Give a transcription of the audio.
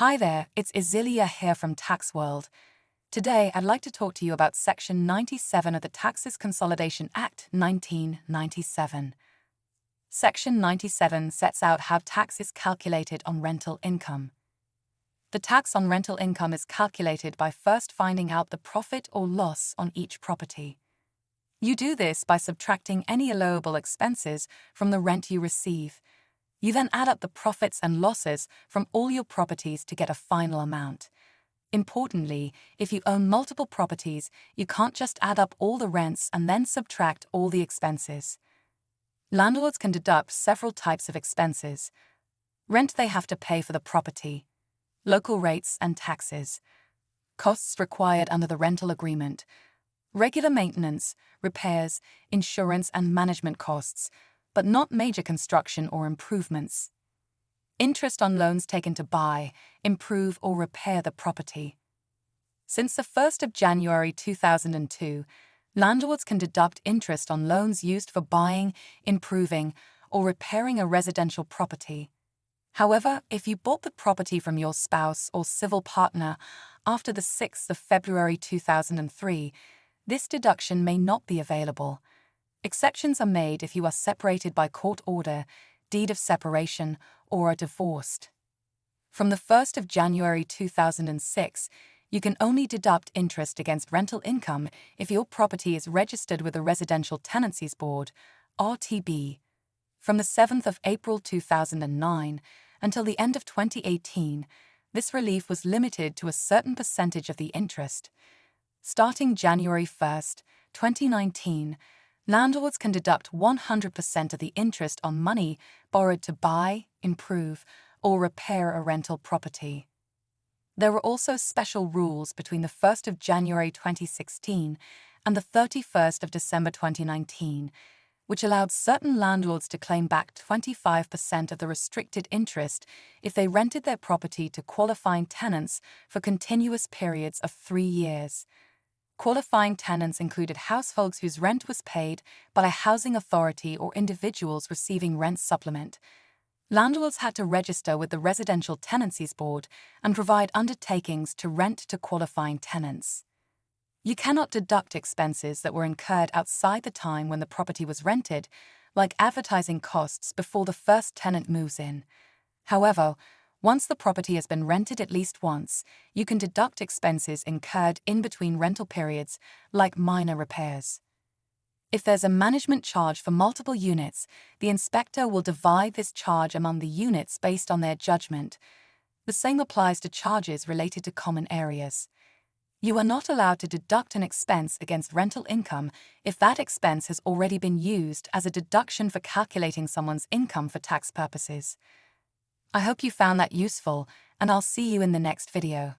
Hi there, it's Isilia here from Tax World. Today, I'd like to talk to you about Section 97 of the Taxes Consolidation Act 1997. Section 97 sets out how tax is calculated on rental income. The tax on rental income is calculated by first finding out the profit or loss on each property. You do this by subtracting any allowable expenses from the rent you receive. You then add up the profits and losses from all your properties to get a final amount. Importantly, if you own multiple properties, you can't just add up all the rents and then subtract all the expenses. Landlords can deduct several types of expenses: rent they have to pay for the property, local rates and taxes, costs required under the rental agreement, regular maintenance, repairs, insurance and management costs, but not major construction or improvements, interest on loans taken to buy, improve or repair the property. Since the 1st of January 2002, landlords can deduct interest on loans used for buying, improving, or repairing a residential property. However, if you bought the property from your spouse or civil partner after the 6th of February 2003, this deduction may not be available. Exceptions are made if you are separated by court order, deed of separation, or are divorced. From the 1st of January 2006, you can only deduct interest against rental income if your property is registered with the Residential Tenancies Board, RTB. From the 7th of April 2009 until the end of 2018, this relief was limited to a certain percentage of the interest. Starting January 1st, 2019, landlords can deduct 100% of the interest on money borrowed to buy, improve, or repair a rental property. There were also special rules between the 1st of January 2016 and the 31st of December 2019, which allowed certain landlords to claim back 25% of the restricted interest if they rented their property to qualifying tenants for continuous periods of 3 years. Qualifying tenants included households whose rent was paid by a housing authority or individuals receiving rent supplement. Landlords had to register with the Residential Tenancies Board and provide undertakings to rent to qualifying tenants. You cannot deduct expenses that were incurred outside the time when the property was rented, like advertising costs before the first tenant moves in. However, once the property has been rented at least once, you can deduct expenses incurred in between rental periods, like minor repairs. If there's a management charge for multiple units, the inspector will divide this charge among the units based on their judgment. The same applies to charges related to common areas. You are not allowed to deduct an expense against rental income if that expense has already been used as a deduction for calculating someone's income for tax purposes. I hope you found that useful, and I'll see you in the next video.